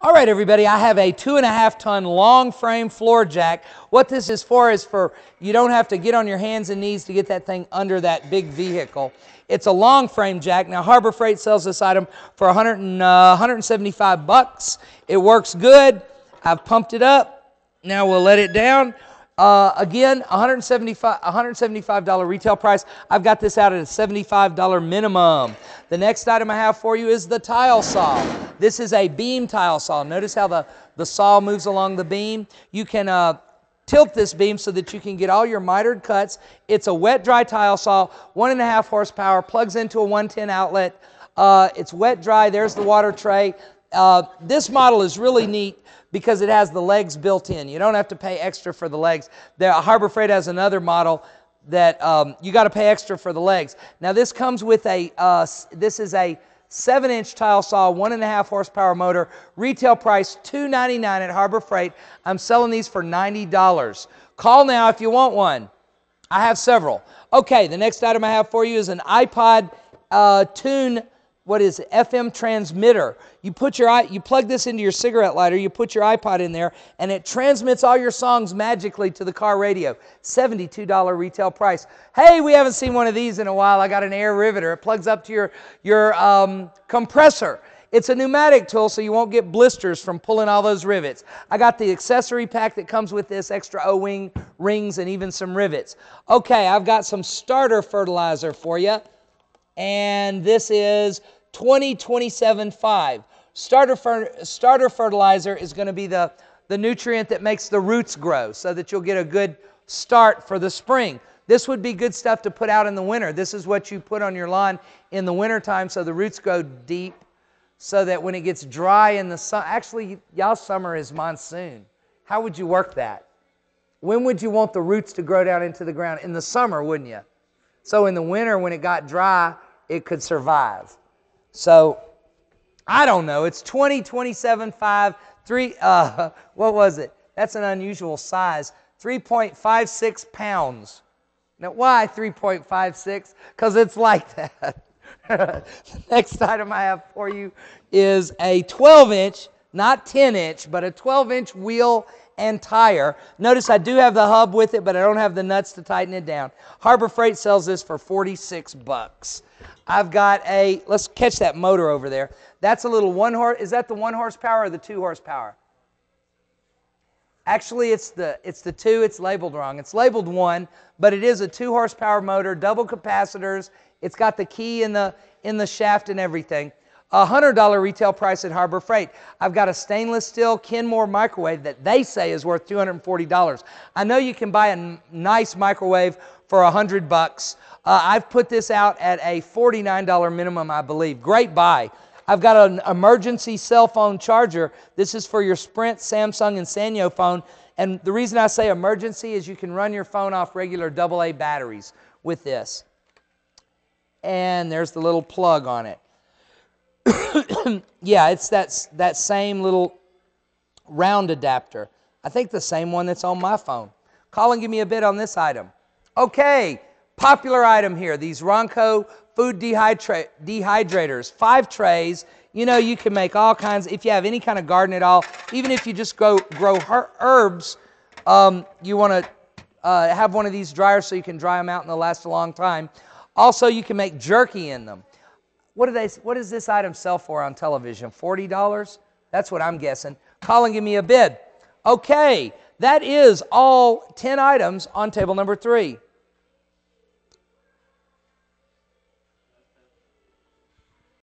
All right, everybody, I have a 2.5-ton long frame floor jack. What this is for you don't have to get on your hands and knees to get that thing under that big vehicle. It's a long frame jack. Now, Harbor Freight sells this item for 175 bucks. It works good. I've pumped it up. Now we'll let it down. Again, $175 retail price. I've got this out at a $75 minimum. The next item I have for you is the tile saw. This is a beam tile saw. Notice how the saw moves along the beam. You can tilt this beam so that you can get all your mitered cuts. It's a wet-dry tile saw, 1.5 horsepower, plugs into a 110 outlet. It's wet-dry. There's the water tray. This model is really neat because it has the legs built in. You don't have to pay extra for the legs. Harbor Freight has another model that you got to pay extra for the legs. Now this comes with this is a 7-inch tile saw, 1.5 horsepower motor, retail price $299 at Harbor Freight. I'm selling these for $90. Call now if you want one. I have several. Okay, the next item I have for you is an iPod Tune. What is it? FM transmitter. You plug this into your cigarette lighter, you put your iPod in there, and it transmits all your songs magically to the car radio. $72 retail price. Hey, we haven't seen one of these in a while. I got an air riveter. It plugs up to your compressor. It's a pneumatic tool, so you won't get blisters from pulling all those rivets. I got the accessory pack that comes with this, extra O-ring rings and even some rivets. Okay, I've got some starter fertilizer for you, and this is 20-27-5. Starter fertilizer is going to be the nutrient that makes the roots grow so that you'll get a good start for the spring. This would be good stuff to put out in the winter. This is what you put on your lawn in the wintertime so the roots go deep so that when it gets dry in the sun. Actually, y'all's summer is monsoon. How would you work that? When would you want the roots to grow down into the ground? In the summer, wouldn't you? So in the winter when it got dry, it could survive. So, I don't know. It's 20-27-5, what was it? That's an unusual size. 3.56 pounds. Now, why 3.56? Because it's like that. The next item I have for you is a 12-inch, not 10-inch, but a 12-inch wheel and tire. Notice I do have the hub with it, but I don't have the nuts to tighten it down. Harbor Freight sells this for 46 bucks. I've got let's catch that motor over there. That's a little is that the 1 horsepower or the 2 horsepower? Actually, it's the 2. It's labeled wrong. It's labeled 1, but it is a 2 horsepower motor, double capacitors. It's got the key in the shaft and everything. $100 retail price at Harbor Freight. I've got a stainless steel Kenmore microwave that they say is worth $240. I know you can buy a nice microwave for $100 bucks. I've put this out at a $49 minimum, I believe. Great buy. I've got an emergency cell phone charger. This is for your Sprint, Samsung, and Sanyo phone. And the reason I say emergency is you can run your phone off regular AA batteries with this. And there's the little plug on it. Yeah, it's that same little round adapter. I think the same one that's on my phone. Call and give me a bid on this item. Okay, popular item here. These Ronco food dehydrators. 5 trays. You know, you can make all kinds. If you have any kind of garden at all, even if you just grow herbs, you want to have one of these dryers so you can dry them out and they'll last a long time. Also, you can make jerky in them. What does this item sell for on television? $40? That's what I'm guessing. Call and give me a bid. Okay, that is all 10 items on table number 3.